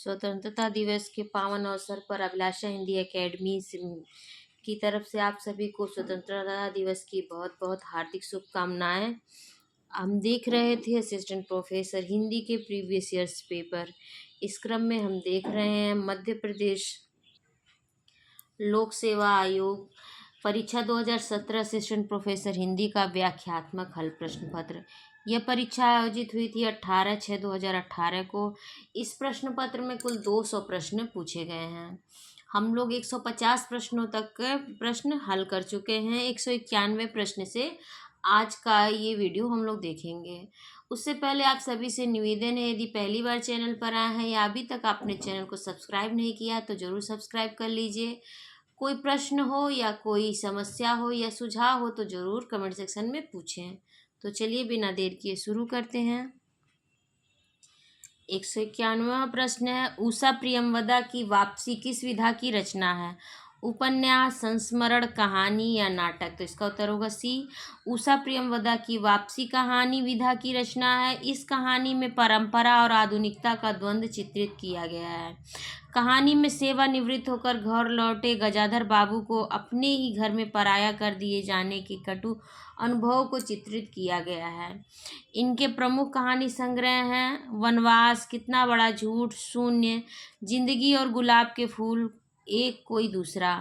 स्वतंत्रता दिवस के पावन अवसर पर अभिलाषा हिंदी एकेडमी की तरफ से आप सभी को स्वतंत्रता दिवस की बहुत बहुत हार्दिक शुभकामनाएं। हम देख रहे थे असिस्टेंट प्रोफेसर हिंदी के प्रीवियस ईयर्स पेपर। इस क्रम में हम देख रहे हैं मध्य प्रदेश लोक सेवा आयोग परीक्षा 2017 असिस्टेंट प्रोफेसर हिंदी का व्याख्यात्मक हल प्रश्न पत्र। यह परीक्षा आयोजित हुई थी 18/6/2018 को। इस प्रश्न पत्र में कुल 200 प्रश्न पूछे गए हैं। हम लोग 150 प्रश्नों तक के प्रश्न हल कर चुके हैं। 191 प्रश्न से आज का ये वीडियो हम लोग देखेंगे। उससे पहले आप सभी से निवेदन है, यदि पहली बार चैनल पर आए हैं या अभी तक आपने चैनल को सब्सक्राइब नहीं किया तो ज़रूर सब्सक्राइब कर लीजिए। कोई प्रश्न हो या कोई समस्या हो या सुझाव हो तो ज़रूर कमेंट सेक्शन में पूछें। तो चलिए बिना देर किए शुरू करते हैं। 191वां प्रश्न है, उषा प्रियमवदा की वापसी किस विधा की रचना है? उपन्यास, संस्मरण, कहानी या नाटक? तो इसका उत्तर होगा सी। उषा प्रियमवदा की वापसी कहानी विधा की रचना है। इस कहानी में परंपरा और आधुनिकता का द्वंद्व चित्रित किया गया है। कहानी में सेवानिवृत्त होकर घर लौटे गजाधर बाबू को अपने ही घर में पराया कर दिए जाने के कटु अनुभव को चित्रित किया गया है। इनके प्रमुख कहानी संग्रह हैं वनवास, कितना बड़ा झूठ, शून्य, जिंदगी और गुलाब के फूल, एक कोई दूसरा।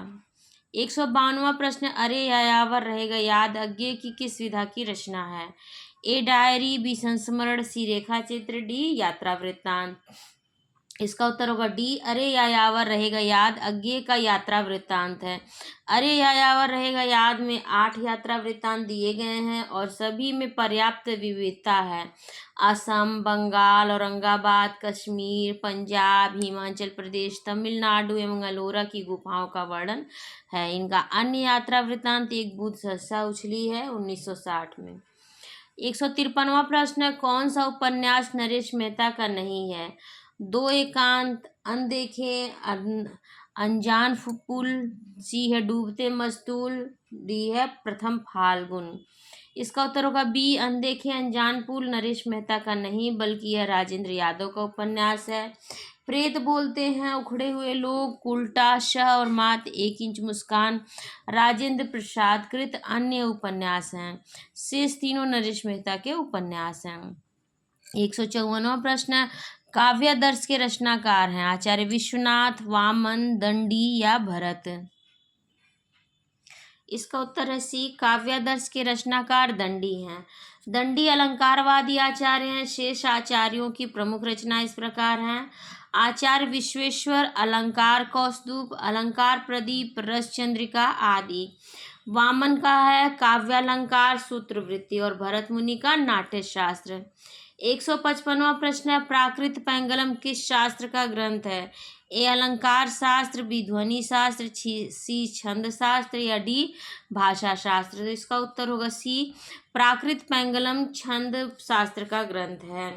152वां प्रश्न, अरे यायावर रहेगा याद अज्ञे की किस विधा की रचना है? ए डायरी, बी संस्मरण, सी रेखा चित्र, डी यात्रा वृत्तांत? इसका उत्तर होगा डी, अरे यायावर रहेगा याद अज्ञे का यात्रा वृत्तांत है। अरे यायावर रहेगा याद में 8 यात्रा वृत्तांत दिए गए हैं और सभी में पर्याप्त विविधता है। असम, बंगाल, औरंगाबाद, कश्मीर, पंजाब, हिमाचल प्रदेश, तमिलनाडु एवं अलोरा की गुफाओं का वर्णन है। इनका अन्य यात्रा वृत्तांत एक बूंद सहसा उछली है 1960 में। 153वां प्रश्न, कौन सा उपन्यास नरेश मेहता का नहीं है? दो एकांत, अनदेखे, अनजान पुल, सी है डूबते मस्तूल, डी है प्रथम फाल्गुन? इसका उत्तर होगा बी, अनदेखे अनजान पुल नरेश मेहता का नहीं बल्कि यह राजेंद्र यादव का उपन्यास है। प्रेत बोलते हैं, उखड़े हुए लोग, उल्टा, शह और मात 1 इंच मुस्कान राजेंद्र प्रसाद कृत अन्य उपन्यास हैं। शेष तीनों नरेश मेहता के उपन्यास हैं। 154वां प्रश्न, काव्यादर्श के रचनाकार हैं आचार्य विश्वनाथ, वामन, दंडी या भरत? इसका उत्तर है सी, काव्यादर्श के रचनाकार दंडी हैं। दंडी अलंकारवादी आचार्य हैं। शेष आचार्यों की प्रमुख रचना इस प्रकार हैं। आचार्य विश्वेश्वर अलंकार कौस्तुभ, अलंकार प्रदीप, रस चंद्रिका आदि। वामन का है काव्यालंकार, सूत्रवृत्ति और भरत मुनि का नाट्य शास्त्र। 155वां प्रश्न है, प्राकृत पैंगलम किस शास्त्र का ग्रंथ है? ए अलंकार शास्त्र, बी ध्वनि शास्त्र, सी छंद शास्त्र या डी भाषा शास्त्र? तो इसका उत्तर होगा सी, प्राकृत पैंगलम छंद शास्त्र का ग्रंथ है।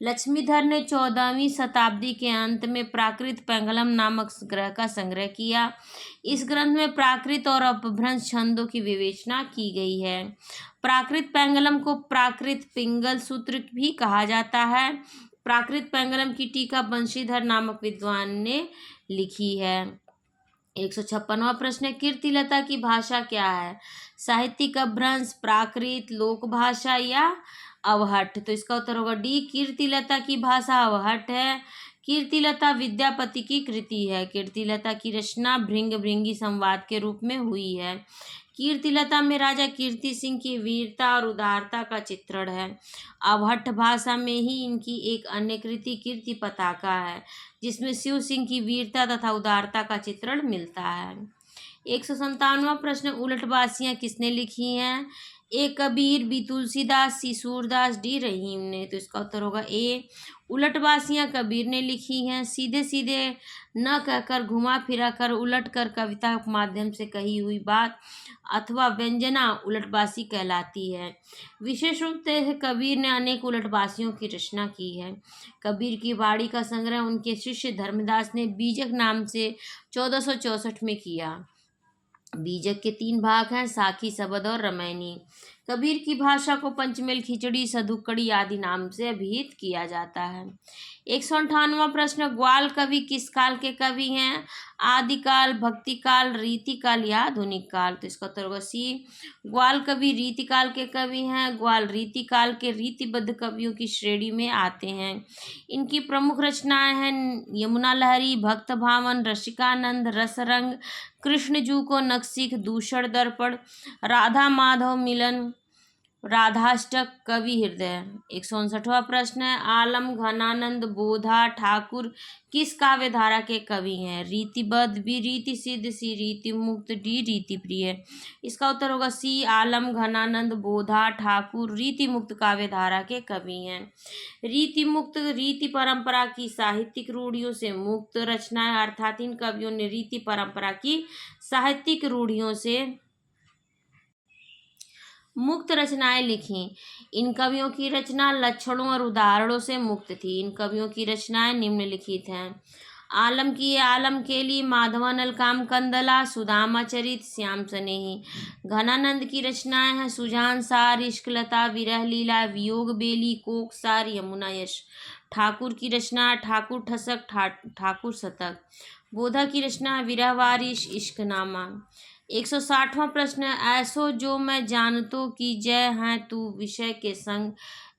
लक्ष्मीधर ने 14वीं शताब्दी के अंत में प्राकृत पैंगलम नामक ग्रह का संग्रह किया। इस ग्रंथ में प्राकृत और अपभ्रंश छंदों की विवेचना की गई है। प्राकृत पैंगलम को प्राकृत पिंगल सूत्र भी कहा जाता है। प्राकृत पैंगलम की टीका बंशीधर नामक विद्वान ने लिखी है। 156वां प्रश्न है, कीर्तिलता की भाषा क्या है? साहित्यिक अपभ्रंश, प्राकृत, लोक भाषा या अवहट्ठ? तो इसका उत्तर होगा डी, कीर्तिलता की भाषा अवहट्ठ है। कीर्तिलता विद्यापति की कृति है। कीर्तिलता की रचना भृंग भृंगी संवाद के रूप में हुई है। कीर्तिलता में राजा कीर्ति सिंह की वीरता और उदारता का चित्रण है। अवहट्ठ भाषा में ही इनकी एक अन्य कृति कीर्ति पताका है, जिसमें शिव सिंह की वीरता तथा उदारता का चित्रण मिलता है। 157वां प्रश्न, उलटबासियाँ किसने लिखी हैं? ए कबीर, बी तुलसीदास, सी सूरदास, डी रहीम ने? तो इसका उत्तर होगा ए, उलटबासियाँ कबीर ने लिखी हैं। सीधे सीधे न कहकर घुमा फिरा कर उलट कर कविता के माध्यम से कही हुई बात अथवा व्यंजना उलटबासी कहलाती है। विशेष रूप से कबीर ने अनेक उलटबासियों की रचना की है। कबीर की वाणी का संग्रह उनके शिष्य धर्मदास ने बीजक नाम से 1464 में किया। बीजक के 3 भाग हैं, साखी, सबद और रामायणी। कबीर की भाषा को पंचमेल, खिचड़ी, सधुकड़ी आदि नाम से अभिहित किया जाता है। 158वां प्रश्न, ग्वाल कवि किस काल के कवि हैं? आदिकाल, भक्ति काल, रीति काल या आधुनिक काल? तो इसका उत्तर होगा सी, ग्वाल कवि रीति काल के कवि हैं। ग्वाल रीति काल के रीतिबद्ध कवियों की श्रेणी में आते हैं। इनकी प्रमुख रचनाएं हैं यमुना लहरी, भक्त भावन, रसिकानंद, रसरंग, कृष्णजू को नखशिख, दूषण दर्पण, राधा माधव मिलन, राधाष्टक, कवि हृदय। 159वां प्रश्न है, आलम घनानंद बोधा ठाकुर किस काव्य धारा के कवि हैं? रीतिबद्ध, बी रीति सिद्ध, सी रीति मुक्त, डी रीति प्रिय? इसका उत्तर होगा सी, आलम घनानंद बोधा ठाकुर रीति मुक्त काव्य धारा के कवि हैं। रीति मुक्त रीति परंपरा की साहित्यिक रूढ़ियों से मुक्त रचनाएं, अर्थात इन कवियों ने रीति परंपरा की साहित्यिक रूढ़ियों से मुक्त रचनाएं लिखी। इन कवियों की रचना लक्षणों और उदाहरणों से मुक्त थी। इन कवियों की रचनाएं निम्नलिखित हैं। आलम की आलम केली, माधवानल काम कंदला, सुदामा चरित, श्याम सनेही। घनानंद की रचनाएं हैं सुजान सार, इश्कलता, विरह लीला, वियोग बेली, कोक सार, यमुना यश। ठाकुर की रचना ठाकुर ठसक, ठाकुर शतक। बोधा की रचना विरह वारिश, इश्कनामा। 160वां प्रश्न, ऐसो जो मैं जानतो की जय हैं तू विषय के संग,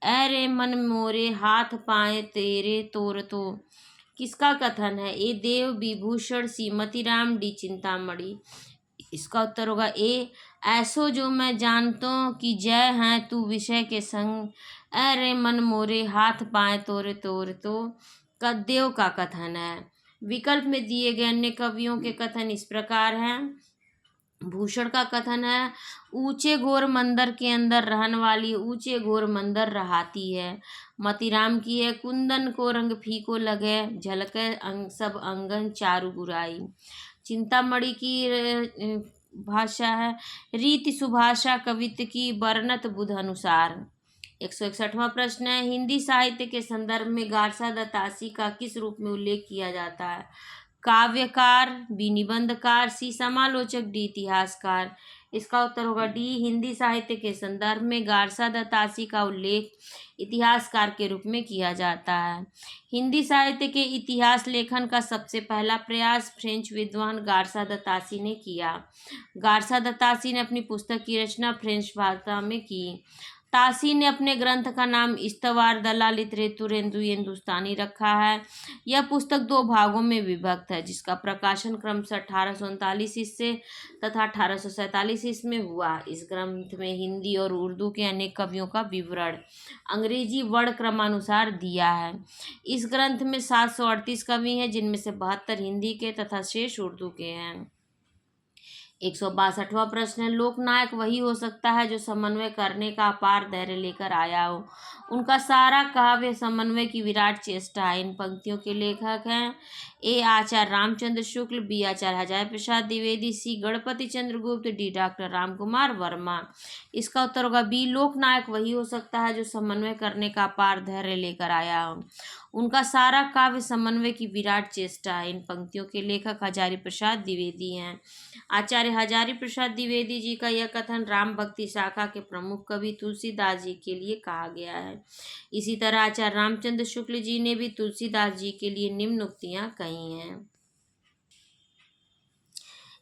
ऐ मन मोरे हाथ पाए तेरे तोर तो? किसका कथन है? ए देव विभूषण, सी मतीराम, डी चिंतामणि? इसका उत्तर होगा ए, ऐसो जो मैं जानतो कि जय हैं तू विषय के संग, ऐ मन मोरे हाथ पाए तोरे तोर तो, कदेव का कथन है। विकल्प में दिए गए अन्य कवियों के कथन इस प्रकार हैं। भूषण का कथन है, ऊंचे घोर मंदिर के अंदर रहन वाली ऊंचे घोर मंदिर रहाती है। मतीराम की है, कुंदन को रंग फीको लगे, झलके सब अंगन चारु बुराई। चिंतामणि की भाषा है, रीति सुभाषा कवित्व की, वर्णत बुध अनुसार। 161वां प्रश्न है, हिंदी साहित्य के संदर्भ में गारसा दत्तासी का किस रूप में उल्लेख किया जाता है? काव्यकार, बी निबंधकार, सी समालोचक, डी इतिहासकार? इसका उत्तर होगा डी, हिंदी साहित्य के संदर्भ में गारसा दत्तासी का उल्लेख इतिहासकार के रूप में किया जाता है। हिंदी साहित्य के इतिहास लेखन का सबसे पहला प्रयास फ्रेंच विद्वान गारसा दत्तासी ने किया। गारसा दत्तासी ने अपनी पुस्तक की रचना फ्रेंच भाषा में की। तासी ने अपने ग्रंथ का नाम इस्तवार दला लिटरेतुरेंदु हिंदुस्तानी रखा है। यह पुस्तक 2 भागों में विभक्त है, जिसका प्रकाशन क्रमशः 1839 ईस्वी तथा 1847 ईस्वी में हुआ। इस ग्रंथ में हिंदी और उर्दू के अनेक कवियों का विवरण अंग्रेजी वर्ण क्रमानुसार दिया है। इस ग्रंथ में 738 कवि हैं, जिनमें से 72 हिंदी के तथा शेष उर्दू के हैं। 162वां प्रश्न है, लोकनायक वही हो सकता है जो समन्वय करने का अपार धैर्य लेकर आया हो। उनका सारा काव्य समन्वय की विराट चेष्टा है। इन पंक्तियों के लेखक हैं ए आचार्य रामचंद्र शुक्ल, बी आचार्य हजारी प्रसाद द्विवेदी, सी गणपति चंद्रगुप्त, डी डॉक्टर रामकुमार वर्मा? इसका उत्तर होगा बी, लोकनायक वही हो सकता है जो समन्वय करने का अपार धैर्य लेकर आया हो। उनका सारा काव्य समन्वय की विराट चेष्टा है। इन पंक्तियों के लेखक हजारी प्रसाद द्विवेदी हैं। आचार्य हजारी प्रसाद द्विवेदी जी का यह कथन राम भक्ति शाखा के प्रमुख कवि तुलसीदास जी के लिए कहा गया है। इसी तरह आचार्य रामचंद्र शुक्ल जी ने भी तुलसीदास जी के लिए निम्न उक्तियां कही हैं।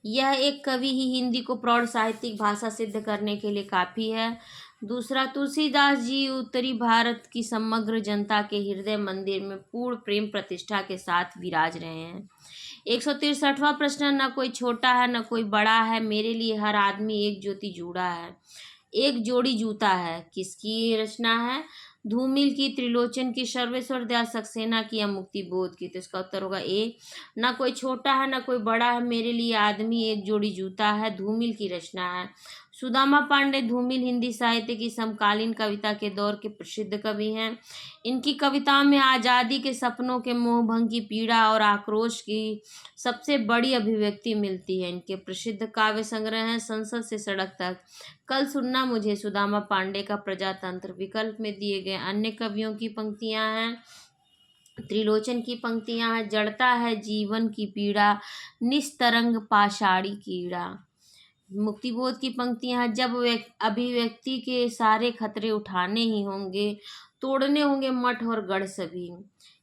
यह एक कवि ही हिंदी को प्रौढ़ साहित्यिक भाषा सिद्ध करने के लिए काफ़ी है। दूसरा, तुलसीदास जी उत्तरी भारत की समग्र जनता के हृदय मंदिर में पूर्ण प्रेम प्रतिष्ठा के साथ विराज रहे हैं। 163वां प्रश्न, न कोई छोटा है न कोई बड़ा है, मेरे लिए हर आदमी एक ज्योति जूड़ा है, एक जोड़ी जूता है। किसकी रचना है? धूमिल की, त्रिलोचन की, सर्वेश्वर दयाल सक्सेना की या मुक्ति बोध की? तो इसका उत्तर होगा ए, ना कोई छोटा है ना कोई बड़ा है, मेरे लिए आदमी एक जोड़ी जूता है, धूमिल की रचना है। सुदामा पांडे धूमिल हिंदी साहित्य की समकालीन कविता के दौर के प्रसिद्ध कवि हैं। इनकी कविताओं में आज़ादी के सपनों के मोहभंग की पीड़ा और आक्रोश की सबसे बड़ी अभिव्यक्ति मिलती है। इनके प्रसिद्ध काव्य संग्रह हैं संसद से सड़क तक, कल सुनना मुझे, सुदामा पांडे का प्रजातंत्र। विकल्प में दिए गए अन्य कवियों की पंक्तियां हैं। त्रिलोचन की पंक्तियां हैं, जड़ता है जीवन की पीड़ा, निस्तरंग पाषाणी कीड़ा। मुक्तिबोध की पंक्तियां हैं, जब अभिव्यक्ति के सारे खतरे उठाने ही होंगे, तोड़ने होंगे मठ और गढ़ सभी।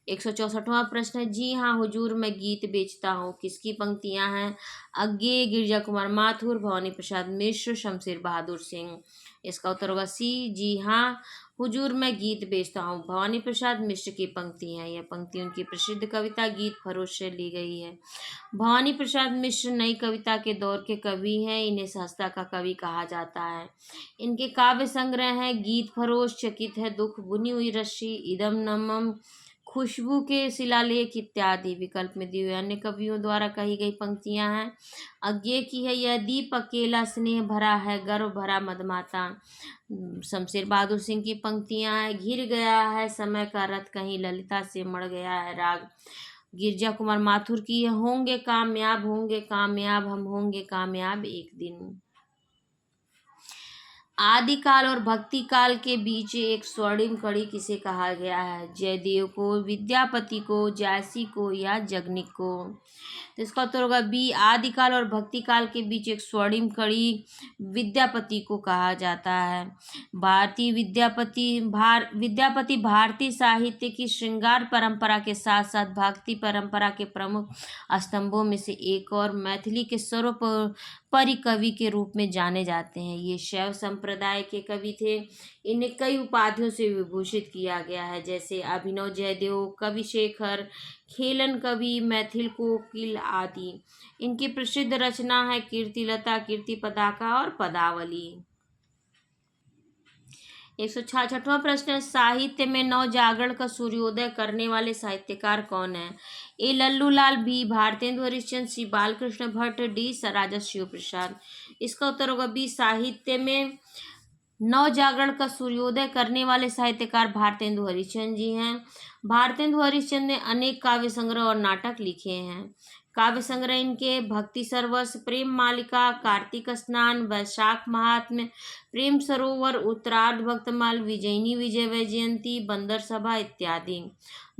164वां प्रश्न है, जी हाँ हुजूर मैं गीत बेचता हूँ, किसकी पंक्तियां हैं? अज्ञे, गिरजा कुमार माथुर, भवानी प्रसाद मिश्र, शमशेर बहादुर सिंह। इसका उत्तर होगा सी, जी हाँ हुजूर मैं गीत बेचता हूँ, भवानी प्रसाद मिश्र की पंक्ति है। यह पंक्ति उनकी प्रसिद्ध कविता गीत फरोश से ली गई है। भवानी प्रसाद मिश्र नई कविता के दौर के कवि हैं, इन्हें सहजता का कवि कहा जाता है। इनके काव्य संग्रह हैं गीत फरोश, चकित है दुख, बुनी हुई रस्सी, इदम नमम, खुशबू के शिलालेख इत्यादि। विकल्प में दिए हुए अन्य कवियों द्वारा कही गई पंक्तियां हैं, अज्ञे की है, यह दीप अकेला स्नेह भरा है, गर्व भरा मदमाता। शमशेर बहादुर सिंह की पंक्तियां हैं, घिर गया है समय का रथ, कहीं ललिता से मर गया है राग। गिरजा कुमार माथुर की है, होंगे कामयाब हम होंगे कामयाब एक दिन। आदि काल और भक्ति काल के बीच एक स्वर्णिम कड़ी किसे कहा गया है? जयदेव को, विद्यापति को, जायसी को या जगनिक को? तो इसका उत्तर होगा बी, आदिकाल और भक्ति काल के बीच एक स्वर्णिम कड़ी विद्यापति को कहा जाता है। विद्यापति भारतीय साहित्य की श्रृंगार परंपरा के साथ साथ भक्ति परंपरा के प्रमुख स्तंभों में से एक और मैथिली के सर्वोपरि कवि के रूप में जाने जाते हैं। ये शैव संप्रदाय के कवि थे। इन्हें कई उपाधियों से विभूषित किया गया है, जैसे अभिनव जयदेव, कवि शेखर, खेलन कवि, मैथिल कोकिल आदि। इनकी प्रसिद्ध रचना है कीर्तिलता, कीर्ति पताका और पदावली। 166वां प्रश्न है, साहित्य में नव जागरण का सूर्योदय करने वाले साहित्यकार कौन है? ए लल्लू लाल, बी भारतेंदु हरिश्चंद्र, सी बालकृष्ण भट्ट, डी राजा शिव प्रसाद। इसका उत्तर होगा बी, साहित्य में नव जागरण का सूर्योदय करने वाले साहित्यकार भारतेंदु हरिश्चंद्र जी हैं। भारतेंदु हरिश्चंद्र ने अनेक काव्य संग्रह और नाटक लिखे हैं। काव्य संग्रह इनके भक्ति सरवस, प्रेम मालिका, कार्तिक स्नान, वैशाख महात्म्य, प्रेम सरोवर, उत्तरार्ध भक्तमाल, विजयिनी विजय वैजयंती, बंदर सभा इत्यादि।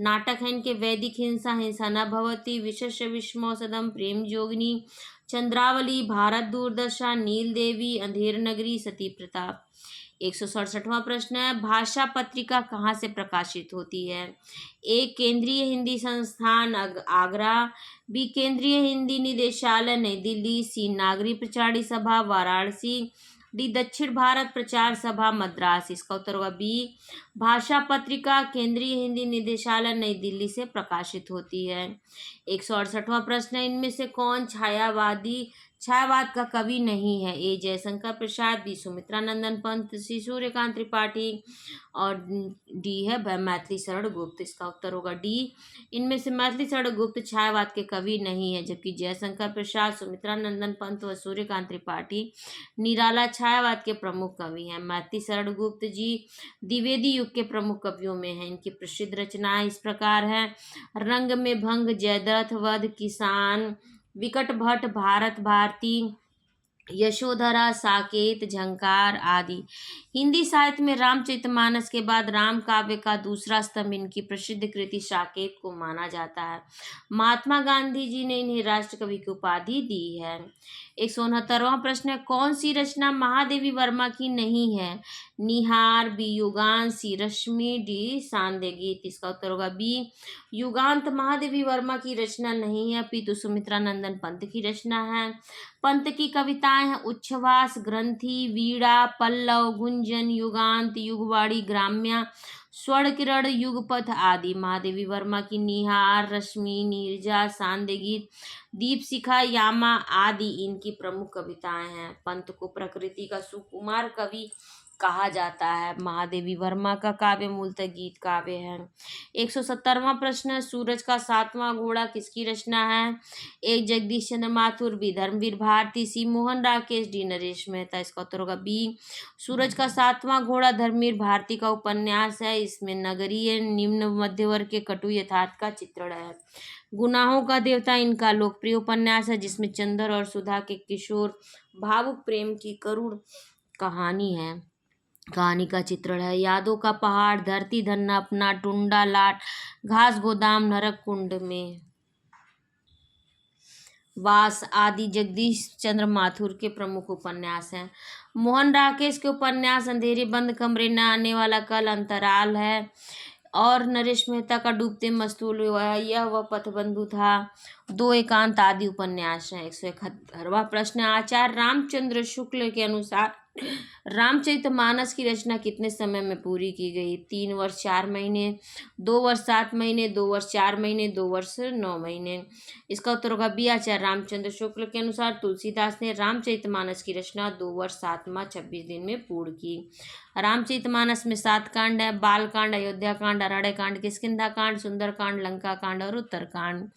नाटक है इनके वैदिक हिंसा, हिंसा न भवती, विशेष विष्मौसदम, प्रेम जोगिनी, चंद्रावली, भारत दूरदर्शा, नील देवी, अंधेर नगरी, सती प्रताप। 167वां प्रश्न है, भाषा पत्रिका कहाँ से प्रकाशित होती है? ए केंद्रीय हिंदी संस्थान आगरा, बी केंद्रीय हिंदी निदेशालय नई दिल्ली, सी नागरी प्रचारी सभा वाराणसी, डी दक्षिण भारत प्रचार सभा मद्रास। इसका उत्तर होगा बी, भाषा पत्रिका केंद्रीय हिंदी निदेशालय नई दिल्ली से प्रकाशित होती है। 168वां प्रश्न है, इनमें से कौन छायावाद का कवि नहीं है? ए जयशंकर प्रसाद, बी सुमित्रा नंदन पंत, सी सूर्यकांत त्रिपाठी और डी है मैथिली शरण गुप्त। इसका उत्तर होगा डी, इनमें से मैथिली शरण गुप्त छायावाद के कवि नहीं है, जबकि जयशंकर प्रसाद, सुमित्रा नंदन पंत व सूर्यकांत त्रिपाठी निराला छायावाद के प्रमुख कवि हैं। मैथिली शरण गुप्त जी द्विवेदी युग के प्रमुख कवियों में हैं। इनकी प्रसिद्ध रचनाएं इस प्रकार हैं, रंग में भंग, जयद्रथ वध, किसान, विकट भट्ट, भारत भारती, यशोधरा, साकेत, झंकार आदि। हिंदी साहित्य में रामचरितमानस के बाद राम काव्य का दूसरा स्तंभ इनकी प्रसिद्ध कृति साकेत को माना जाता है। महात्मा गांधी जी ने इन्हें राष्ट्र कवि की उपाधि दी है। 169वां प्रश्न है, कौन सी रचना महादेवी वर्मा की नहीं है? निहार, बी युगांत, सी रश्मि, डी सांध्य गीत। इसका उत्तर होगा बी, युगांत महादेवी वर्मा की रचना नहीं है, अपितु सुमित्रा नंदन पंत की रचना है। पंत की कविताएं हैं उच्छ्वास, ग्रंथि, वीणा, पल्लव, गुंजन, युगांत, युगवाड़ी, ग्राम्या, स्वर्ण किरण, युगपथ आदि। महादेवी वर्मा की निहार, रश्मि, नीरजा, सांध्य गीत, दीपशिखा, यामा आदि इनकी प्रमुख कविताएं हैं। पंत को प्रकृति का सुकुमार कवि कहा जाता है। महादेवी वर्मा का काव्य मूलतः गीत काव्य है। 170वां प्रश्न है, सूरज का सातवां घोड़ा किसकी रचना है? ए जगदीश चंद्र माथुर, बी धर्मवीर भारती, सी मोहन राकेश, डी नरेश मेहता। इसका उत्तर होगा बी, सूरज का सातवां घोड़ा धर्मवीर भारती का उपन्यास है। इसमें नगरीय निम्न मध्य वर्ग के कटु यथार्थ का चित्रण है। गुनाहों का देवता इनका लोकप्रिय उपन्यास है, जिसमें चंद्र और सुधा के किशोर भावुक प्रेम की करुण कहानी का चित्रण है। यादों का पहाड़, धरती धन्ना अपना, टुंडा लाट, घास गोदाम, नरक कुंड में। वास आदि जगदीश चंद्र माथुर के प्रमुख उपन्यास हैं। मोहन राकेश के उपन्यास अंधेरे बंद कमरे न आने वाला कल, अंतराल है, और नरेश मेहता का डूबते मस्तूल यह वह पथबंधु था, दो एकांत आदि उपन्यास हैं। 171वां प्रश्न, आचार्य रामचंद्र शुक्ल के अनुसार रामचरितमानस की रचना कितने समय में पूरी की गई? 3 वर्ष 4 महीने, 2 वर्ष 7 महीने, 2 वर्ष 4 महीने, 2 वर्ष 9 महीने। इसका उत्तर होगा बी। आचार्य रामचंद्र शुक्ल के अनुसार तुलसीदास ने रामचरितमानस की रचना 2 वर्ष 7 माह 26 दिन में पूर्ण की। रामचरितमानस में 7 कांड है: बाल कांड, अयोध्या कांड, अरण्य कांड, किष्किंधा कांड, सुंदर कांड, लंका कांड और उत्तर कांड।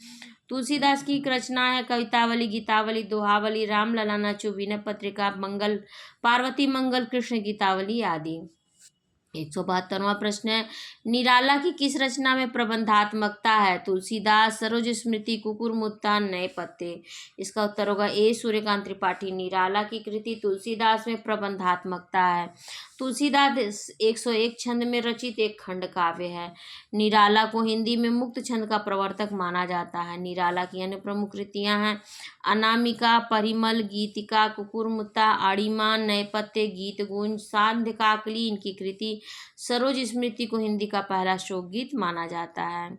तुलसीदास की एक रचना है कवितावली, गीतावली, दोहावली, रामलला नाचू, विनय पत्रिका, मंगल, पार्वती मंगल, कृष्ण गीतावली आदि। 172वां प्रश्न है, निराला की किस रचना में प्रबंधात्मकता है? तुलसीदास, सरोज स्मृति, कुकुर मुत्ता, नए पत्ते। इसका उत्तर होगा ए। सूर्यकांत त्रिपाठी। निराला की कृति तुलसीदास में प्रबंधात्मकता है। तुलसीदास 101 छंद में रचित एक खंड काव्य है। निराला को हिंदी में मुक्त छंद का प्रवर्तक माना जाता है। निराला की अन्य प्रमुख कृतियां हैं अनामिका, परिमल, गीतिका, कुकुरमुत्ता, आड़िमा, नए पत्ते, गीत गुंज, सांध्य काकली। इनकी कृति सरोज स्मृति को हिंदी का पहला शोक गीत माना जाता है।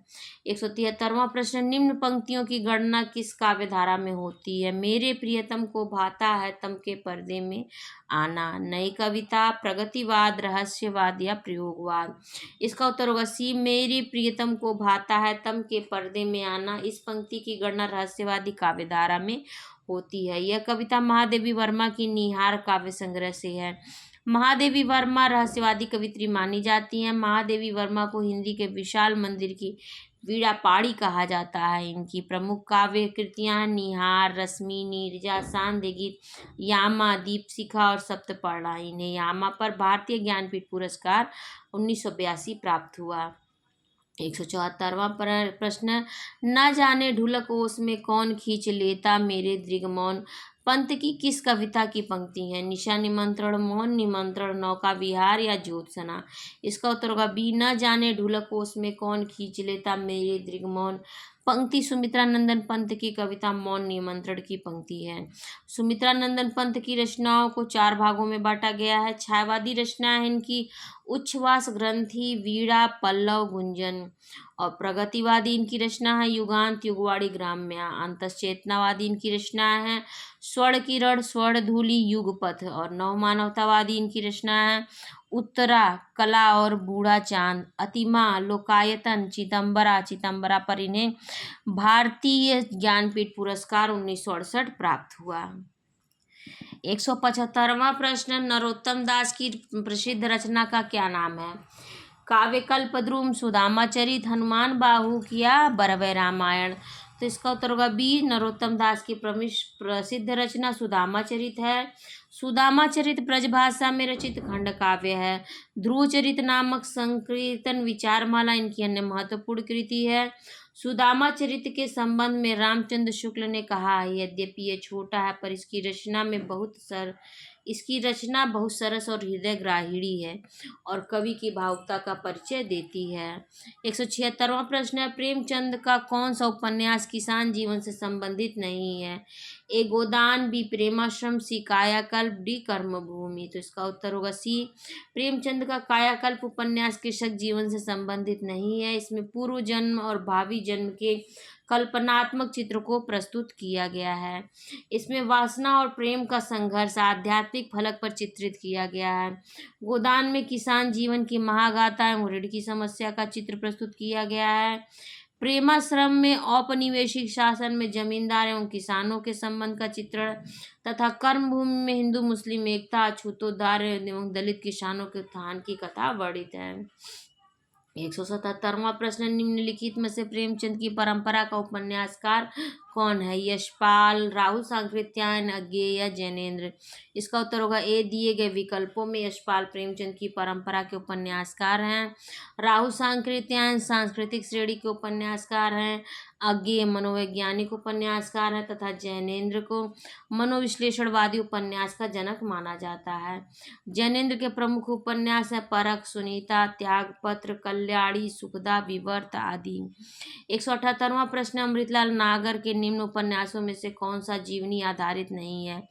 173वां प्रश्न, निम्न पंक्तियों की गणना किस काव्यधारा में होती है? मेरे प्रियतम को भाता है तम के पर्दे में आना, नई कविता, प्रगतिवाद, रहस्यवाद या प्रयोगवाद। इसका उत्तर होगा सी। मेरी प्रियतम को भाता है तम के पर्दे में आना। इस पंक्ति की गणना रहस्यवादी काव्यधारा में होती है। यह कविता महादेवी वर्मा की निहार काव्य संग्रह से है। महादेवी वर्मा रहस्यवादी कवित्री मानी जाती हैं। महादेवी वर्मा को हिंदी के विशाल मंदिर की वीणा पाड़ी कहा जाता है। इनकी प्रमुख काव्य कृतियां निहार, रश्मि, नीरजा, सांध्य गीत, यामा, दीपशिखा और सप्तपर्णा। इन्हें यामा पर भारतीय ज्ञानपीठ पुरस्कार 1982 प्राप्त हुआ। 174वां प्रश्न, न जाने ढुलक ओस में कौन खींच लेता मेरे दृगमौन। पंत की किस कविता की पंक्ति है? निशा निमंत्रण, मौन निमंत्रण, नौका विहार या ज्योत्सना। इसका उत्तर होगा बी। न जाने ढुलक ओस में कौन खींच लेता मेरे दृगमौन। पंक्ति सुमित्रा नंदन पंत की कविता मौन निमंत्रण की पंक्ति है। सुमित्रा नंदन पंत की रचनाओं को 4 भागों में बांटा गया है। छायावादी रचना है इनकी उच्छ्वास ग्रंथि, वीणा, पल्लव, गुंजन। और प्रगतिवादी इनकी रचना है युगांत, युगवाड़ी, ग्राम्या। अंतश्चेतनावादी इनकी रचना है स्वर्ण किरण, स्वर्ण धूलि, युगपथ। और नवमानवतावादी इनकी रचना है उत्तरा, कला और बूढ़ा चांद, अतिमा, लोकायतन, चिदंबरा। चिदंबरा पर इन्हें भारतीय ज्ञानपीठ पुरस्कार 1968 प्राप्त हुआ। 175वां प्रश्न, नरोत्तम दास की प्रसिद्ध रचना का क्या नाम है? काव्य कल्पद्रुम, सुदामा चरित, हनुमान बाहुक या बरवे रामायण। तो इसका उत्तर होगा बी। नरोत्तम दास की प्रसिद्ध रचना सुदामा चरित है। सुदामा चरित ब्रजभाषा में रचित खंड काव्य है। ध्रुव चरित नामक संकीर्तन विचारमाला इनकी अन्य महत्वपूर्ण कृति है। सुदामा चरित के संबंध में रामचंद्र शुक्ल ने कहा है, यद्यपि यह छोटा है पर इसकी रचना बहुत सरस और हृदय ग्राहिणी है और कवि की भावुकता का परिचय देती है। 176वां प्रश्न है, प्रेमचंद का कौन सा उपन्यास किसान जीवन से संबंधित नहीं है? ए गोदान, बी प्रेमाश्रम, सी कायाकल्प, डी कर्मभूमि। तो इसका उत्तर होगा सी। प्रेमचंद का कायाकल्प उपन्यास कृषक जीवन से संबंधित नहीं है। इसमें पूर्व जन्म और भावी जन्म के कल्पनात्मक चित्र को प्रस्तुत किया गया है। इसमें वासना और प्रेम का संघर्ष आध्यात्मिक फलक पर चित्रित किया गया है। गोदान में किसान जीवन की महागाथा एवं ऋण की समस्या का चित्र प्रस्तुत किया गया है। प्रेमाश्रम में औपनिवेशिक शासन में जमींदार एवं किसानों के संबंध का चित्रण तथा कर्मभूमि में हिंदू मुस्लिम एकता, अछूतोद्धार एवं दलित किसानों के उत्थान की कथा वर्णित है। 177वां प्रश्न, निम्नलिखित में से प्रेमचंद की परंपरा का उपन्यासकार कौन है? यशपाल, राहुल सांकृत्यायन, अज्ञेय या जैनेन्द्र। इसका उत्तर होगा ए। दिए गए विकल्पों में यशपाल प्रेमचंद की परंपरा के उपन्यासकार हैं। राहुल सांकृत्यायन सांस्कृतिक श्रेणी के उपन्यासकार हैं। अज्ञेय मनोवैज्ञानिक उपन्यासकार है तथा जैनेन्द्र को मनोविश्लेषणवादी उपन्यास का जनक माना जाता है। जैनेन्द्र के प्रमुख उपन्यास है परख, सुनीता, त्यागपत्र, कल्याणी, सुखदा, विवर्त आदि। 178वां प्रश्न, अमृतलाल नागर के निम्न उपन्यासों में से कौन सा जीवनी आधारित नहीं है?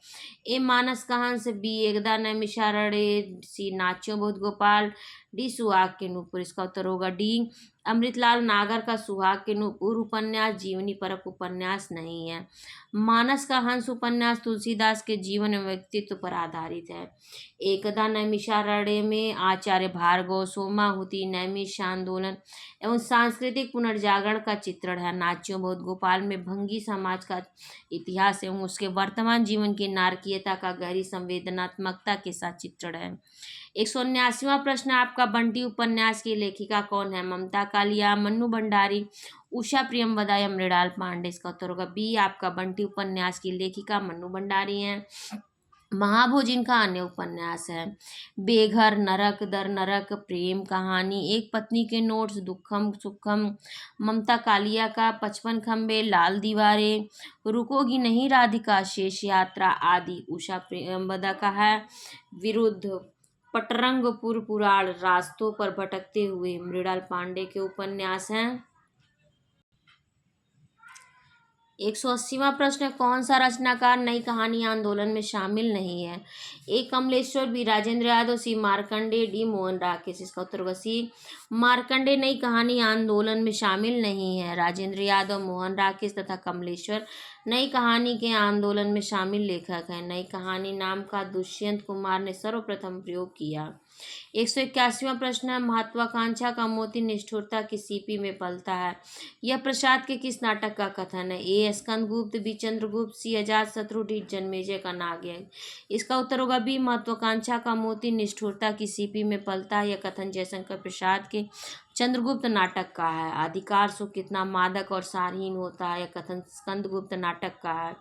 ए मानस कहांस, बी एकदा नैमिषारण्य, सी नाच्यों बहुत गोपाल, डी सुहाग के नूपुर। इसका उत्तर होगा डी अमृतलाल नागर का सुहाग के नूपुर उपन्यास जीवनी परक उपन्यास नहीं है। मानस का हंस उपन्यास तुलसीदास के जीवन एवं व्यक्तित्व पर आधारित है। एकदा नैमिषारण्य में आचार्य भार्गव, सोमाहुति, नैमिष आंदोलन एवं सांस्कृतिक पुनर्जागरण का चित्रण है। नाच्यों बहुत गोपाल में भंगी समाज का इतिहास एवं उसके वर्तमान जीवन की नारकीयता का गहरी संवेदनात्मकता के साथ चित्रण है। 179वां प्रश्न आपका, बंटी उपन्यास की लेखिका कौन है? ममता कालिया, मन्नू भंडारी, उषा प्रियमवदा या मृणाल पांडे। इसका उत्तर होगा बी आपका बंटी उपन्यास की लेखिका मन्नू भंडारी हैं। महाभोज इनका अन्य उपन्यास है। बेघर, नरक दर नरक, प्रेम कहानी, एक पत्नी के नोट्स, दुखम सुखम, ममता कालिया का 55 खंबे, लाल दीवारें, रुकोगी नहीं राधिका, शेष यात्रा आदि उषा प्रियमवदा का है। विरुद्ध, पटरंगपुर पुराण, रास्तों पर भटकते हुए मृणाल पांडे के उपन्यास हैं। 180वां प्रश्न, कौन सा रचनाकार नई कहानी आंदोलन में शामिल नहीं है? ए कमलेश्वर, बी राजेंद्र यादव, सी मार्कंडे, डी मोहन राकेश। इसका उत्तर होगा सी मार्कंडे नई कहानी आंदोलन में शामिल नहीं है। राजेंद्र यादव, मोहन राकेश तथा कमलेश्वर नई कहानी के आंदोलन में शामिल लेखक हैं। नई कहानी नाम का दुष्यंत कुमार ने सर्वप्रथम प्रयोग किया। 181वां प्रश्न है, महत्वाकांक्षा का मोती निष्ठुरता की सीपी में पलता है। यह प्रसाद के किस नाटक का कथन है? ए स्कंदगुप्त, बी चंद्रगुप्त, सी अजातशत्रु, डी जन्मेजय का नाग्य। इसका उत्तर होगा बी महत्वाकांक्षा का मोती निष्ठुरता की सीपी में पलता है। यह कथन जयशंकर प्रसाद के चंद्रगुप्त नाटक का है। अधिकार सुख कितना मादक और सारहीन होता है, यह कथन स्कंदगुप्त नाटक का है।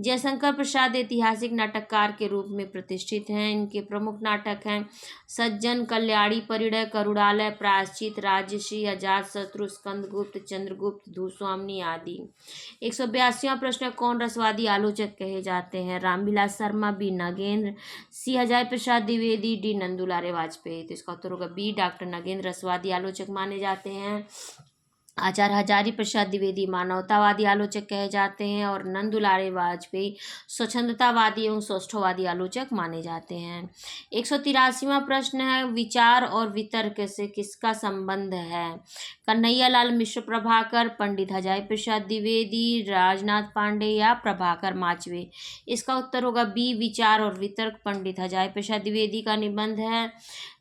जयशंकर प्रसाद ऐतिहासिक नाटककार के रूप में प्रतिष्ठित हैं। इनके प्रमुख नाटक हैं सज्जन, कल्याणी, परिणय, करुणालय, प्रायश्चित, राजश्री, अजातशत्रु, स्कंदगुप्त, चंद्रगुप्त, भूस्वामिनी आदि। 182वां प्रश्न, कौन रसवादी आलोचक कहे जाते हैं? रामविलास शर्मा, बी नगेंद्र, सी हजारी प्रसाद द्विवेदी, डी नंदुलारे वाजपेयी। तो इसका उत्तर होगा बी डॉक्टर नगेंद्र रसवादी आलोचक माने जाते हैं। आचार्य हजारी प्रसाद द्विवेदी मानवतावादी आलोचक कहे जाते हैं और नंदुलारे वाजपेयी स्वच्छंदतावादी एवं सौष्ठववादी आलोचक माने जाते हैं। 183वां प्रश्न है, विचार और वितर्क से किसका संबंध है? कन्हैयालाल मिश्र प्रभाकर, पंडित हजारी प्रसाद द्विवेदी, राजनाथ पांडे या प्रभाकर माचवे। इसका उत्तर होगा बी विचार और वितर्क पंडित हजारी प्रसाद द्विवेदी का निबंध है।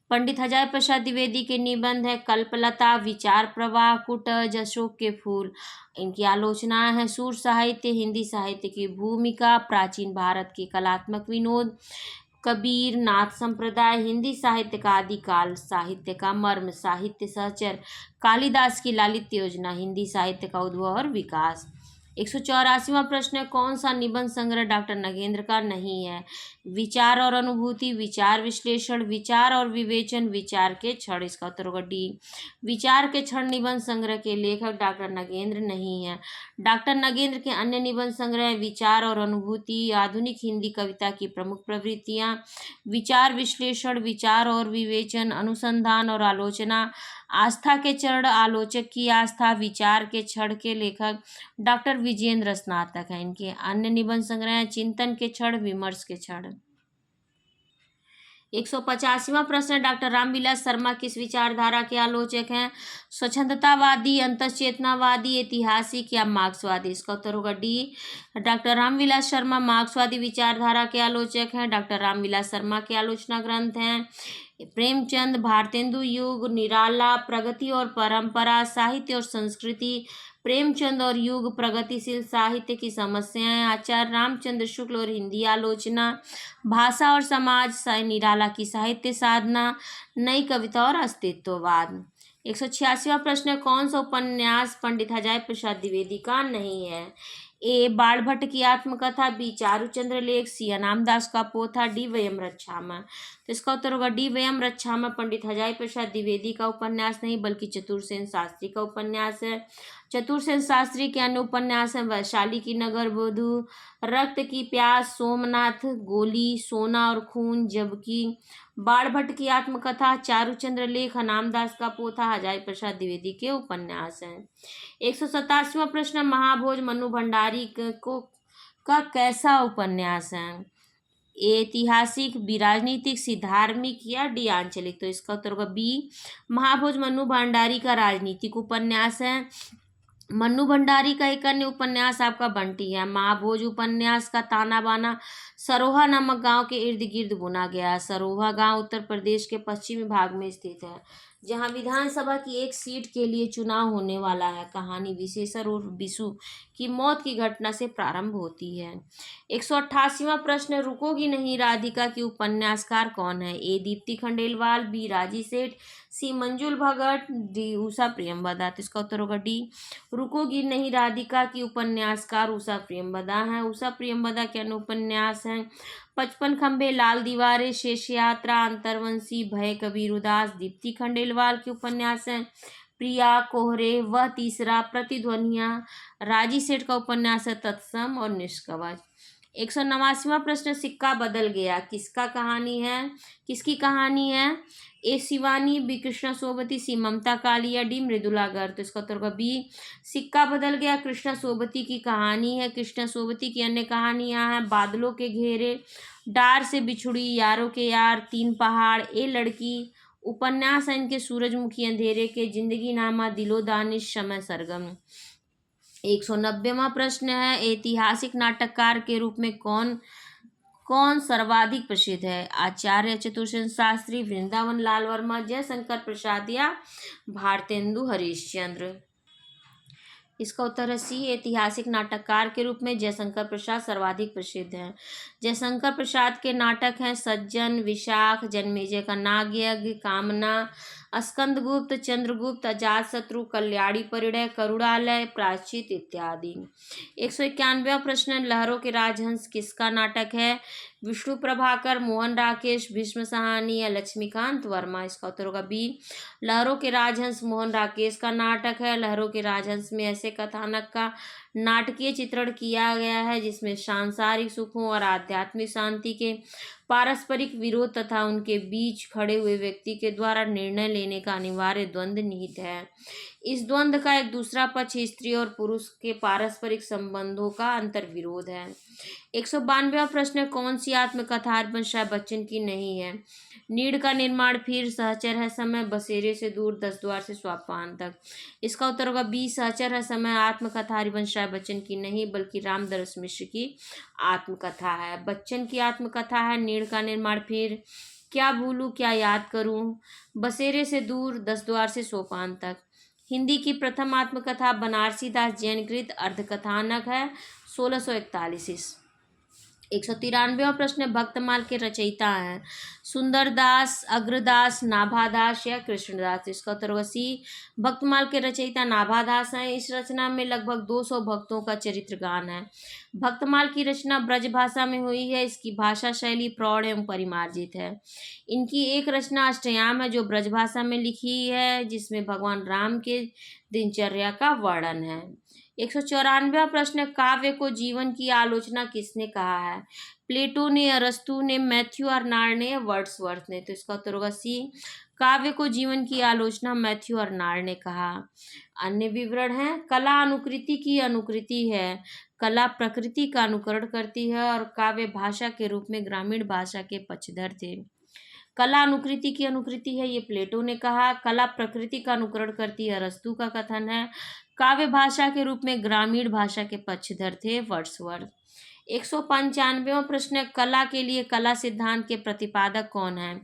पंडित हजारी प्रसाद द्विवेदी के निबंध है कल्पलता, विचार प्रवाह, कुटज, अशोक के फूल। इनकी आलोचनाएं हैं सूर साहित्य, हिंदी साहित्य की भूमिका, प्राचीन भारत के कलात्मक विनोद, कबीर, नाथ संप्रदाय, हिंदी साहित्य का आदिकाल, साहित्य का मर्म, साहित्य सहचर, कालिदास की लालित्य योजना, हिंदी साहित्य का उद्भव और विकास। 184वां प्रश्न है, कौन सा निबंध संग्रह डॉक्टर नगेंद्र का नहीं है? विचार और अनुभूति, विचार विश्लेषण, विचार और विवेचन, विचार के क्षण। इसका उत्तर होगा डी विचार के क्षण निबंध संग्रह के लेखक डॉक्टर नगेंद्र नहीं है। डॉक्टर नगेंद्र के अन्य निबंध संग्रह विचार और अनुभूति, आधुनिक हिंदी कविता की प्रमुख प्रवृत्तियां, विचार विश्लेषण, विचार और विवेचन, अनुसंधान और आलोचना, आस्था के चरण, आलोचक की आस्था, विचार के क्षण के लेखक डॉक्टर विजयेंद्र स्नातक हैं। इनके अन्य निबंध संग्रह हैं चिंतन के क्षण, विमर्श के क्षण। 185वां प्रश्न, डॉक्टर रामविलास शर्मा किस विचारधारा के आलोचक हैं? स्वच्छंदतावादी, अंतश्चेतनावादी, ऐतिहासिक या मार्क्सवादी। इसका उत्तर होगा डी डॉक्टर रामविलास शर्मा मार्क्सवादी विचारधारा के आलोचक हैं। डॉक्टर रामविलास शर्मा के आलोचना ग्रंथ हैं प्रेमचंद, भारतेंदु युग, निराला, प्रगति और परंपरा, साहित्य और संस्कृति, प्रेमचंद और युग, प्रगतिशील साहित्य की समस्याएं, आचार्य रामचंद्र शुक्ल और हिंदी आलोचना, भाषा और समाज, निराला की साहित्य साधना, नई कविता और अस्तित्ववाद। 186वां प्रश्न, कौन सा उपन्यास पंडित हजारी प्रसाद द्विवेदी का नहीं है? ए बाणभट्ट की आत्मकथा, बी चारुचंद्र लेख, सी अनामदास का पोथा, डी वयम रक्षामः। तो इसका उत्तर होगा डी वयम रक्षामः पंडित हजारी प्रसाद द्विवेदी का उपन्यास नहीं बल्कि चतुरसेन शास्त्री का उपन्यास है। चतुरसेन शास्त्री के अन्य उपन्यास हैं वैशाली की नगर वधू, रक्त की प्यास, सोमनाथ, गोली, सोना और खून, जबकि बाणभट्ट की आत्मकथा, चारुचंद्र लेख, नामदास का पोथा, हजारी प्रसाद द्विवेदी के उपन्यास हैं। 187वां प्रश्न, महाभोज मनु भंडारी को का कैसा उपन्यास है? ऐतिहासिक, बी राजनीतिक, सी धार्मिक या डी आंचलिक? तो इसका उत्तर होगा बी, महाभोज मनु भंडारी का राजनीतिक उपन्यास है। मन्नू भंडारी का एक अन्य उपन्यास आपका बंटी है। महाभोज उपन्यास का ताना बाना सरोहा नामक गांव के इर्द गिर्द बुना गया है। सरोहा गांव उत्तर प्रदेश के पश्चिमी भाग में स्थित है, जहां विधानसभा की एक सीट के लिए चुनाव होने वाला है। कहानी विशेषर और बिशु की मौत की घटना से प्रारंभ होती है। 188वां प्रश्न, रुकोगी नहीं राधिका की उपन्यासकार कौन है? ए दीप्ति खंडेलवाल, बी राजी सेठ, सी मंजुल भगत, डी उषा प्रियंवदा? तो इसका उत्तर होगा डी, रुकोगी नहीं राधिका की उपन्यासकार उषा प्रियंवदा हैं। उषा प्रियंवदा के अन्य उपन्यास हैं 55 खंबे, लाल दीवारें, शेष यात्रा, अंतर्वंशी, भय, कबीर उदास। दीप्ति खंडेलवाल के उपन्यास हैं प्रिया, कोहरे, वह तीसरा, प्रतिध्वनियाँ। राजी सेठ का उपन्यास है तत्सम और निष्कवच। 189वां प्रश्न, सिक्का बदल गया किसकी कहानी है? ए शिवानी, बी कृष्णा सोबती, सी ममता कालिया, डी मृदुला गर्ग? तो इसका उत्तर होगा बी, सिक्का बदल गया कृष्णा सोबती की कहानी है। कृष्णा सोबती की अन्य कहानियां हैं बादलों के घेरे, डार से बिछुड़ी, यारों के यार, तीन पहाड़, ए लड़की। उपन्यास है इनके सूरजमुखी अंधेरे के, जिंदगी नामा, दिलो दानिश, समय सरगम। 190वां प्रश्न है, ऐतिहासिक नाटककार के रूप में कौन कौन सर्वाधिक प्रसिद्ध है? आचार्य चतुरसेन शास्त्री, वृंदावन लाल वर्मा, जयशंकर प्रसाद या भारतेंदु हरिश्चंद्र? इसका उत्तर है सी, ऐतिहासिक नाटककार के रूप में जयशंकर प्रसाद सर्वाधिक प्रसिद्ध हैं। जयशंकर प्रसाद के नाटक हैं सज्जन, विशाख, जन्मेजय का नागयज्ञ, कामना, स्कंदगुप्त, चंद्रगुप्त, अजातशत्रु, कल्याणी परिणय, करुणालय, प्रायश्चित इत्यादि। 191वां प्रश्न, लहरों के राजहंस किसका नाटक है? विष्णु प्रभाकर, मोहन राकेश, भीष्म साहनी या लक्ष्मीकांत वर्मा? इसका उत्तर होगा बी, लहरों के राजहंस मोहन राकेश का नाटक है। लहरों के राजहंस में ऐसे कथानक का नाटकीय चित्रण किया गया है जिसमें सांसारिक सुखों और आध्यात्मिक शांति के पारस्परिक विरोध तथा उनके बीच खड़े हुए व्यक्ति के द्वारा निर्णय लेने का अनिवार्य द्वंद्व निहित है। इस द्वंद्व का एक दूसरा पक्ष स्त्री और पुरुष के पारस्परिक संबंधों का अंतर्विरोध है। 192वां प्रश्न, कौन सी आत्मकथा हरिवंश राय बच्चन की नहीं है? नीड़ का निर्माण, फिर, सहचर है समय, बसेरे से दूर, 10 द्वार से स्वापान तक? इसका उत्तर होगा बी, सहचर है समय आत्मकथा हरिवंश राय बच्चन की नहीं बल्कि रामदरस मिश्र की आत्मकथा है। बच्चन की आत्मकथा है नीड़ का निर्माण, फिर, क्या भूलूं क्या याद करूं, बसेरे से दूर, 10 द्वार से सोपान तक। हिंदी की प्रथम आत्मकथा बनारसी दास जैनकृत अर्धकथानक है 1641। 193वां प्रश्न, भक्तमाल के रचयिता हैं सुंदरदास, अग्रदास, नाभादास या कृष्णदास? इसका उत्तर होगा सी, भक्तमाल के रचयिता नाभादास हैं। इस रचना में लगभग 200 भक्तों का चरित्र गान है। भक्तमाल की रचना ब्रज भाषा में हुई है। इसकी भाषा शैली प्रौढ़ एवं परिमार्जित है। इनकी एक रचना अष्टयाम है जो ब्रज भाषा में लिखी है, जिसमें भगवान राम के दिनचर्या का वर्णन है। 194वां प्रश्न, काव्य को जीवन की आलोचना किसने कहा है? प्लेटो ने, अरस्तु ने, मैथ्यू आर्नाल्ड ने या वर्ड्सवर्थ ने? तो इसका उत्तर होगा सी, काव्य को जीवन की आलोचना मैथ्यू आर्नाल्ड ने कहा। अन्य विवरण हैं, कला अनुकृति की अनुकृति है, कला प्रकृति का अनुकरण करती है और काव्य भाषा के रूप में ग्रामीण भाषा के पक्षधर थे। कला अनुकृति की अनुकृति है, ये प्लेटो ने कहा। कला प्रकृति का अनुकरण करती है, अरस्तु का कथन है। काव्य भाषा के रूप में ग्रामीण भाषा के पक्षधर थे, वर्ड्सवर्थ। 195वां प्रश्न, कला के लिए कला सिद्धांत के प्रतिपादक कौन है?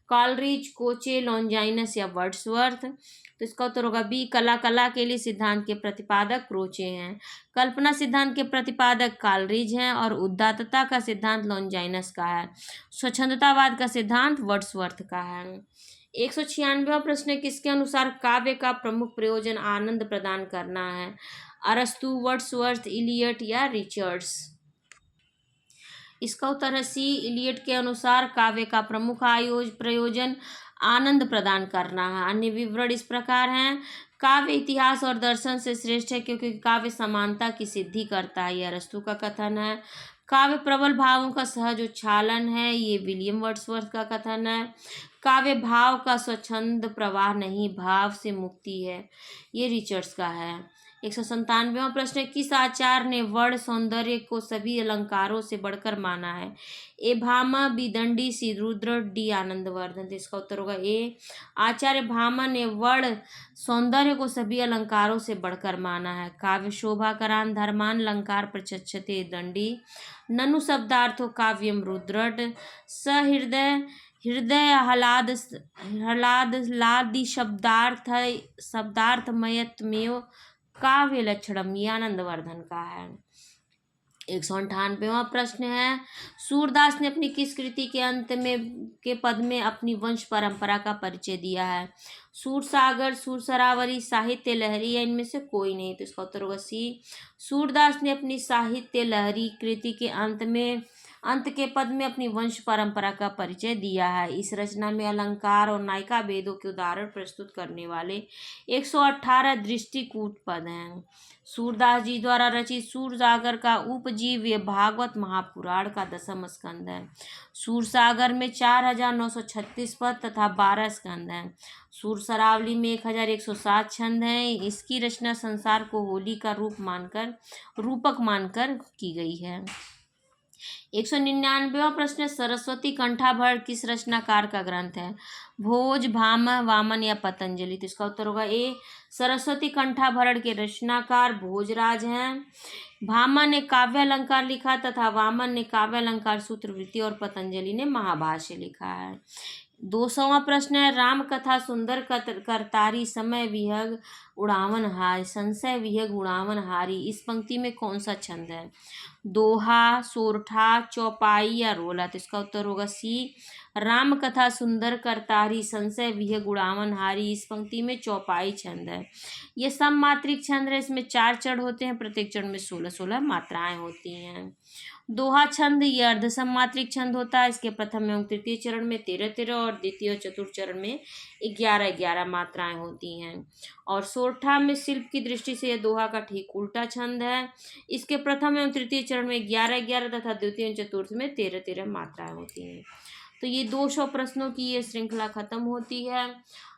कॉलरिज, कोचे, लॉन्जाइनस या वर्ड्सवर्थ? तो इसका उत्तर होगा बी, कला के लिए सिद्धांत के प्रतिपादक क्रोचे हैं। कल्पना सिद्धांत के प्रतिपादक कॉलरिज हैं और उदात्तता का सिद्धांत लॉन्जाइनस का है। स्वच्छंदतावाद का सिद्धांत वर्ड्सवर्थ का है। 196वां प्रश्न, किसके अनुसार काव्य का प्रमुख प्रयोजन आनंद प्रदान करना है? अरस्तु, वर्ड्सवर्थ, इलियट या रिचर्ड्स? इसका उत्तर है सी, इलियट के अनुसार काव्य का प्रमुख प्रयोजन आनंद प्रदान करना है। अन्य विवरण इस प्रकार हैं, काव्य इतिहास और दर्शन से श्रेष्ठ है क्योंकि काव्य समानता की सिद्धि करता है, यह अरस्तू का कथन है। काव्य प्रबल भावों का सहज उच्छालन है, ये विलियम वर्ड्सवर्थ का कथन है। काव्य भाव का स्वच्छंद प्रवाह नहीं, भाव से मुक्ति है, ये रिचर्ड्स का है। 197वां प्रश्न है, किस आचार्य ने वर्ण सौंदर्य को सभी अलंकारों से बढ़कर माना है? ए भामा, बी दंडी, सी रुद्र, डी आनंदवर्धन। तो इसका उत्तर होगा ए। आचार्य भामा ने वर्ण सौंदर्य को सभी अलंकारों से बढ़कर माना है। काव्य शोभाकरान धर्मान अलंकार प्रचक्षते दंडी, ननु शब्दार्थो काव्यम रुद्रट, सहृदय हृदय ह्लादि शब्दार्थमयत्मेव काव्य लक्षणम, ये आनंदवर्धन का है। 198वां प्रश्न है, सूरदास ने अपनी किस कृति के अंत में के पद में अपनी वंश परंपरा का परिचय दिया है? सूरसागर, सूरसरावरी, साहित्य लहरी या इनमें से कोई नहीं। तो इसका उत्तर होगा सी। सूरदास ने अपनी साहित्य लहरी कृति के अंत के पद में अपनी वंश परंपरा का परिचय दिया है। इस रचना में अलंकार और नायिका भेदों के उदाहरण प्रस्तुत करने वाले 118 दृष्टिकूट पद हैं। सूरदास जी द्वारा रचित सूरसागर का उपजीव्य भागवत महापुराण का 10वां स्कंद है। सूरसागर में 4936 पद तथा 12 स्कंद हैं। सूरसरावली में 1107 छंद हैं। इसकी रचना संसार को होली का रूपक मानकर की गई है। 199वां प्रश्न, सरस्वती कंठाभरण किस रचनाकार का ग्रंथ है? भोज, भामह, वामन या पतंजलि। तो इसका उत्तर होगा ए। सरस्वती कंठाभरण के रचनाकार भोजराज हैं। भामह ने काव्य अलंकार लिखा तथा वामन ने काव्य अलंकार सूत्रवृत्ति और पतंजलि ने महाभाष्य लिखा है। 200वां प्रश्न है, राम कथा सुंदर करतारी समय विहग उड़ावन हारी, संशय विहग उड़ावन हारी, इस पंक्ति में कौन सा छंद है? दोहा, सोरठा, चौपाई या रोला। तो इसका उत्तर होगा सी। राम कथा सुंदर करतारी संशय विहग उड़ावन हारी, इस पंक्ति में चौपाई छंद है। ये सममात्रिक छंद है, इसमें 4 चढ़ होते हैं, प्रत्येक चढ़ में 16-16 मात्राएं होती हैं। दोहा छंद ये अर्ध सममात्रिक छंद होता है, इसके प्रथम एवं तृतीय चरण में 13-13 और द्वितीय और चतुर्थ चरण में 11-11 मात्राएं होती हैं। और सोरठा में शिल्प की दृष्टि से यह दोहा का ठीक उल्टा छंद है, इसके प्रथम एवं तृतीय चरण में 11-11 तथा द्वितीय और चतुर्थ में 13-13 मात्राएं होती हैं। तो ये 200 प्रश्नों की ये श्रृंखला खत्म होती है।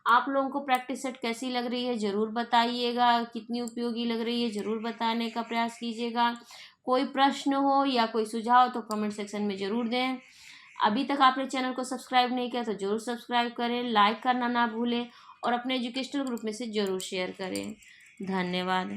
आप लोगों को प्रैक्टिस सेट कैसी लग रही है जरूर बताइएगा, कितनी उपयोगी लग रही है जरूर बताने का प्रयास कीजिएगा। कोई प्रश्न हो या कोई सुझाव तो कमेंट सेक्शन में ज़रूर दें। अभी तक आपने चैनल को सब्सक्राइब नहीं किया तो ज़रूर सब्सक्राइब करें, लाइक करना ना भूलें और अपने एजुकेशनल ग्रुप में से ज़रूर शेयर करें। धन्यवाद।